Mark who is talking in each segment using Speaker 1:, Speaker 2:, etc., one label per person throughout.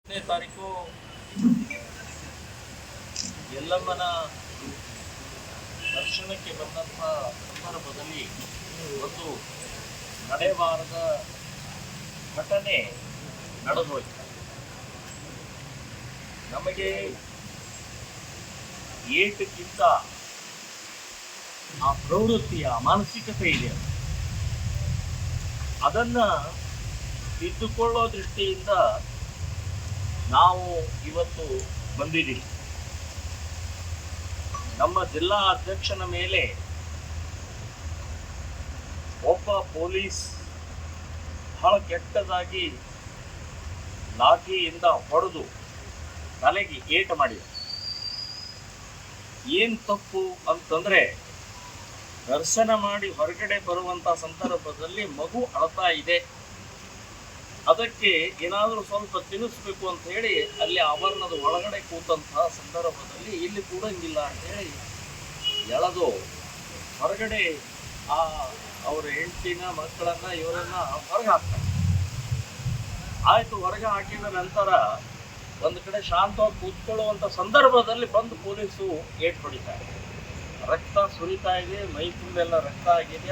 Speaker 1: ತಾರೀಕು ಯಲ್ಲಮ್ಮನ ದರ್ಶನಕ್ಕೆ ಬಂದಂತಹ ಸಂದರ್ಭದಲ್ಲಿ ಒಂದು ನಡೆಬಾರದ ಘಟನೆ ನಡೆದೋಯ್ತು. ನಮಗೆ ಏಟಕ್ಕಿಂತ ಆ ಪ್ರವೃತ್ತಿಯ ಮಾನಸಿಕತೆ ಇದೆ, ಅದನ್ನ ತಿದ್ದುಕೊಳ್ಳೋ ದೃಷ್ಟಿಯಿಂದ ನಾವು ಇವತ್ತು ಬಂದಿದ್ದೀವಿ. ನಮ್ಮ ಜಿಲ್ಲಾ ಅಧ್ಯಕ್ಷನ ಮೇಲೆ ಒಬ್ಬ ಪೊಲೀಸ್ ಬಹಳ ಕೆಟ್ಟದಾಗಿ ಲಾಠಿಯಿಂದ ಹೊಡೆದು ತಲೆಗೆ ಏಟು ಮಾಡಿದ. ಏನ್ ತಪ್ಪು ಅಂತಂದ್ರೆ, ದರ್ಶನ ಮಾಡಿ ಹೊರಗಡೆ ಬರುವಂತ ಸಂದರ್ಭದಲ್ಲಿ ಮಗು ಅಳ್ತಾ ಇದೆ, ಅದಕ್ಕೆ ಏನಾದರೂ ಸ್ವಲ್ಪ ತಿನ್ನಿಸ್ಬೇಕು ಅಂತ ಹೇಳಿ ಅಲ್ಲಿ ಆವರಣದ ಒಳಗಡೆ ಕೂತಂತಹ ಸಂದರ್ಭದಲ್ಲಿ ಇಲ್ಲಿ ಕೂಡಂಗಿಲ್ಲ ಅಂತ ಹೇಳಿ ಎಳೆದು ಹೊರಗಡೆ ಅವರ ಹೆಂಡತಿನ ಮಕ್ಕಳನ್ನ ಇವರನ್ನ ಹೊರಗೆ ಹಾಕ್ತಾರೆ. ಆಯ್ತು, ಹೊರಗೆ ಹಾಕಿದ ನಂತರ ಒಂದು ಕಡೆ ಶಾಂತವಾಗಿ ಕೂತ್ಕೊಳ್ಳುವಂತ ಸಂದರ್ಭದಲ್ಲಿ ಬಂದು ಪೊಲೀಸು ಏಟ್ ಹೊಡಿತಾರೆ. ರಕ್ತ ಸುರಿತಾ ಇದೆ, ಮೈ ತುಂಬೆಲ್ಲ ರಕ್ತ ಆಗಿದೆ.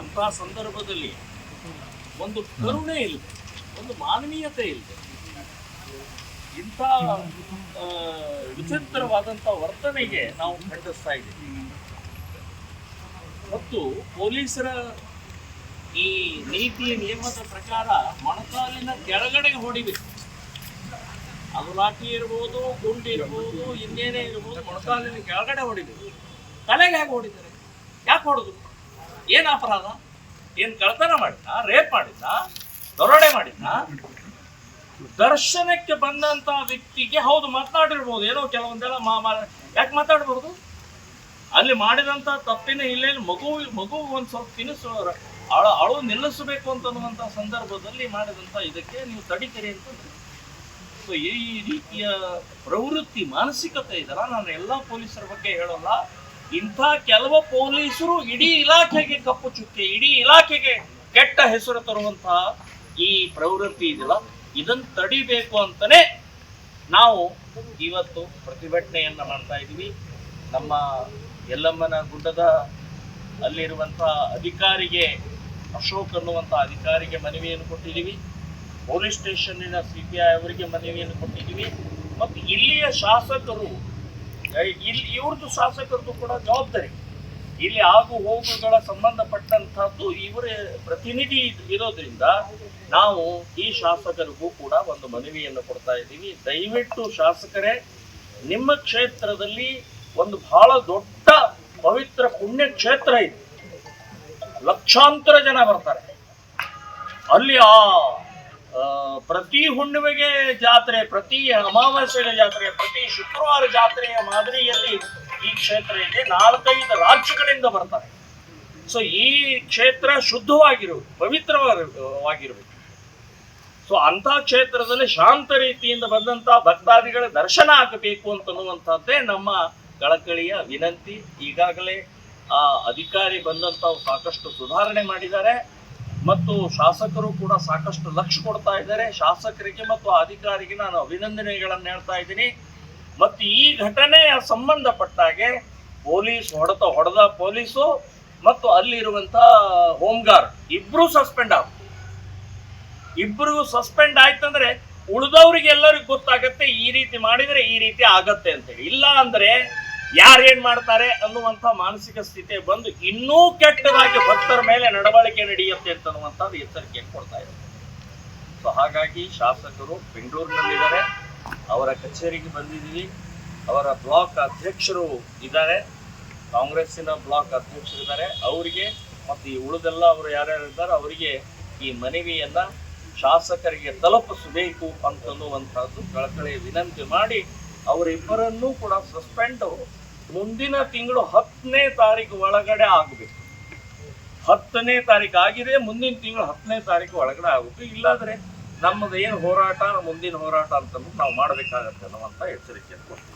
Speaker 1: ಅಂತಹ ಸಂದರ್ಭದಲ್ಲಿ ಒಂದು ಕರುಣೆ ಇಲ್ಲದೆ, ಒಂದು ಮಾನವೀಯತೆ ಇಲ್ಲದೆ ಇಂಥ ವಿಚಿತ್ರವಾದಂಥ ವರ್ತನೆಗೆ ನಾವು ಖಂಡಿಸ್ತಾ ಇದ್ದೀವಿ. ಮತ್ತು ಪೊಲೀಸರ ಈ ನೀತಿ ನಿಯಮದ ಪ್ರಕಾರ ಮೊಣಕಾಲಿನ ಕೆಳಗಡೆ ಹೊಡಿಬೇಕು. ಅದು ಲಾಠಿ ಇರ್ಬೋದು, ಗುಂಡು ಇರ್ಬೋದು, ಇನ್ನೇನೇ ಇರ್ಬೋದು, ಮೊಣಕಾಲಿನ ಕೆಳಗಡೆ ಹೊಡಿಬೇಕು. ತಲೆಗೆ ಹೇಗೆ ಹೊಡಿತಾರೆ? ಯಾಕೆ ಹೊಡೆದು? ಏನು ಅಪರಾಧ? ಏನು ಕಳ್ತನ ಮಾಡಿದ್ನ? ರೇಪ್ ಮಾಡಿದ್ನ? ದರೋಡೆ ಮಾಡಿದ್ನ? ದರ್ಶನಕ್ಕೆ ಬಂದಂತ ವ್ಯಕ್ತಿಗೆ ಹೌದು ಮಾತನಾಡಿರ್ಬೋದು, ಏನೋ ಕೆಲವೊಂದೆಲ್ಲ ಯಾಕೆ ಮಾತಾಡ್ಬೋದು? ಅಲ್ಲಿ ಮಾಡಿದಂತ ತಪ್ಪಿನ ಹಿನ್ನೆಲೆ ಮಗು ಒಂದ್ ಸ್ವಲ್ಪ ತಿನಿಸು ಅಳು ನಿಲ್ಲಿಸಬೇಕು ಅಂತನ್ನುವಂತ ಸಂದರ್ಭದಲ್ಲಿ ಮಾಡಿದಂತ ಇದಕ್ಕೆ ನೀವು ತಡಿತೀರಿ ಅಂತಂದ್ರೆ, ಸೊ ಈ ರೀತಿಯ ಪ್ರವೃತ್ತಿ ಮಾನಸಿಕತೆ ಇದಲ್ಲ. ನಾನು ಎಲ್ಲಾ ಪೊಲೀಸರ ಬಗ್ಗೆ ಹೇಳೋಲ್ಲ, ಇಂಥ ಕೆಲವು ಪೊಲೀಸರು ಇಡೀ ಇಲಾಖೆಗೆ ಕಪ್ಪು ಚುಕ್ಕೆ, ಇಡೀ ಇಲಾಖೆಗೆ ಕೆಟ್ಟ ಹೆಸರು ತರುವಂತಹ ಈ ಪ್ರವೃತ್ತಿ ಇದೆಯಲ್ಲ, ಇದನ್ನು ತಡಿಬೇಕು ಅಂತಾನೆ ನಾವು ಇವತ್ತು ಪ್ರತಿಭಟನೆಯನ್ನ ಮಾಡ್ತಾ ಇದ್ದೀವಿ. ನಮ್ಮ ಯಲ್ಲಮ್ಮನ ಗುಡ್ಡದ ಅಲ್ಲಿರುವಂತಹ ಅಧಿಕಾರಿಗೆ, ಅಶೋಕ್ ಅನ್ನುವಂಥ ಅಧಿಕಾರಿಗೆ ಮನವಿಯನ್ನು ಕೊಟ್ಟಿದ್ದೀವಿ. ಪೊಲೀಸ್ ಸ್ಟೇಷನ್ನಿನ CPI ಅವರಿಗೆ ಮನವಿಯನ್ನು ಕೊಟ್ಟಿದ್ದೀವಿ. ಮತ್ತು ಇಲ್ಲಿಯ ಶಾಸಕರು, ಇವ್ರದ್ದು ಶಾಸಕರದ್ದು ಕೂಡ ಜವಾಬ್ದಾರಿ. ಇಲ್ಲಿ ಆಗು ಹೋಗುಗಳ ಸಂಬಂಧಪಟ್ಟಂತಹದ್ದು ಇವರ ಪ್ರತಿನಿಧಿ ಇರೋದ್ರಿಂದ ನಾವು ಈ ಶಾಸಕರಿಗೂ ಕೂಡ ಒಂದು ಮನವಿಯನ್ನು ಕೊಡ್ತಾ ಇದ್ದೀವಿ. ದಯವಿಟ್ಟು ಶಾಸಕರೇ, ನಿಮ್ಮ ಕ್ಷೇತ್ರದಲ್ಲಿ ಒಂದು ಬಹಳ ದೊಡ್ಡ ಪವಿತ್ರ ಪುಣ್ಯ ಕ್ಷೇತ್ರ ಇದೆ, ಲಕ್ಷಾಂತರ ಜನ ಬರ್ತಾರೆ. ಅಲ್ಲಿ ಪ್ರತಿ ಹುಣ್ಣಿಮೆಗೆ ಜಾತ್ರೆ, ಪ್ರತಿ ಅಮಾವಾಸ್ಯೆಗೆ ಜಾತ್ರೆ, ಪ್ರತಿ ಶುಕ್ರವಾರ ಜಾತ್ರೆಯ ಮಾದರಿಯಲ್ಲಿ ಈ ಕ್ಷೇತ್ರ ಇದೆ. 4-5 ರಾಜ್ಯಗಳಿಂದ ಬರ್ತಾರೆ. ಸೊ ಈ ಕ್ಷೇತ್ರ ಶುದ್ಧವಾಗಿರುವುದು, ಪವಿತ್ರವಾಗಿರಬೇಕು. ಸೊ ಅಂತ ಕ್ಷೇತ್ರದಲ್ಲಿ ಶಾಂತ ರೀತಿಯಿಂದ ಬಂದಂತ ಭಕ್ತಾದಿಗಳ ದರ್ಶನ ಆಗಬೇಕು ಅಂತನ್ನುವಂಥದ್ದೇ ನಮ್ಮ ಕಳಕಳಿಯ ವಿನಂತಿ. ಈಗಾಗಲೇ ಅಧಿಕಾರಿ ಬಂದಂತ ಸಾಕಷ್ಟು ಸುಧಾರಣೆ ಮಾಡಿದ್ದಾರೆ ಮತ್ತು ಶಾಸಕರು ಕೂಡ ಸಾಕಷ್ಟು ಲಕ್ಷ್ಯ ಕೊಡ್ತಾ ಇದ್ದಾರೆ. ಶಾಸಕರಿಗೆ ಮತ್ತು ಅಧಿಕಾರಿಗೆ ನಾನು ಅಭಿನಂದನೆಗಳನ್ನು ಹೇಳ್ತಾ ಇದ್ದೀನಿ. ಮತ್ತು ಈ ಘಟನೆಯ ಸಂಬಂಧಪಟ್ಟಾಗೆ ಹೊಡೆದ ಪೊಲೀಸು ಮತ್ತು ಅಲ್ಲಿರುವಂತ ಹೋಮ್ ಗಾರ್ಡ್ ಇಬ್ರು ಇಬ್ಬರಿಗೂ ಸಸ್ಪೆಂಡ್ ಆಯ್ತಂದ್ರೆ ಉಳಿದವ್ರಿಗೆ ಎಲ್ಲರಿಗೂ ಗೊತ್ತಾಗತ್ತೆ ಈ ರೀತಿ ಮಾಡಿದ್ರೆ ಈ ರೀತಿ ಆಗತ್ತೆ ಅಂತೇಳಿ. ಇಲ್ಲ ಅಂದ್ರೆ ಯಾರೇನ್ ಮಾಡ್ತಾರೆ ಅನ್ನುವಂಥ ಮಾನಸಿಕ ಸ್ಥಿತಿ ಬಂದು ಇನ್ನೂ ಕೆಟ್ಟದಾಗಿ ಭಕ್ತರ ಮೇಲೆ ನಡವಳಿಕೆ ನಡೆಯುತ್ತೆ ಅಂತನ್ನುವಂಥದ್ದು ಎಚ್ಚರಿಕೆಯನ್ನು ಕೊಡ್ತಾ ಇದ್ದಾರೆ. ಸೊ ಹಾಗಾಗಿ ಶಾಸಕರು ಬೆಂಗಳೂರಿನಲ್ಲಿದ್ದಾರೆ, ಅವರ ಕಚೇರಿಗೆ ಬಂದಿದ್ದೀವಿ. ಅವರ ಬ್ಲಾಕ್ ಅಧ್ಯಕ್ಷರು ಇದ್ದಾರೆ, ಕಾಂಗ್ರೆಸ್ಸಿನ ಬ್ಲಾಕ್ ಅಧ್ಯಕ್ಷರಿದ್ದಾರೆ. ಅವರಿಗೆ ಮತ್ತು ಈ ಉಳಿದೆಲ್ಲ ಅವರು ಯಾರ್ಯಾರು ಇದ್ದಾರೆ ಅವರಿಗೆ ಈ ಮನವಿಯನ್ನ ಶಾಸಕರಿಗೆ ತಲುಪಿಸಬೇಕು ಅಂತನ್ನುವಂಥದ್ದು ಕಳಕಳಿ ವಿನಂತಿ ಮಾಡಿ ಅವರಿಬ್ಬರನ್ನೂ ಕೂಡ ಸಸ್ಪೆಂಡ್ ಮುಂದಿನ ತಿಂಗಳು 10ನೇ ತಾರೀಕು ಒಳಗಡೆ ಆಗಬೇಕು. 10ನೇ ತಾರೀಕು ಆಗಿದೆ, ಮುಂದಿನ ತಿಂಗಳು 10ನೇ ತಾರೀಕು ಒಳಗಡೆ ಆಗಬೇಕು. ಇಲ್ಲಾಂದ್ರೆ ನಮ್ಮದು ಏನು ಹೋರಾಟ, ಮುಂದಿನ ಹೋರಾಟ ಅಂತ ನಾವು ಮಾಡಬೇಕಾಗತ್ತೆ ಅನ್ನುವಂಥ ಎಚ್ಚರಿಕೆ ಕೊಡ್ತೀವಿ.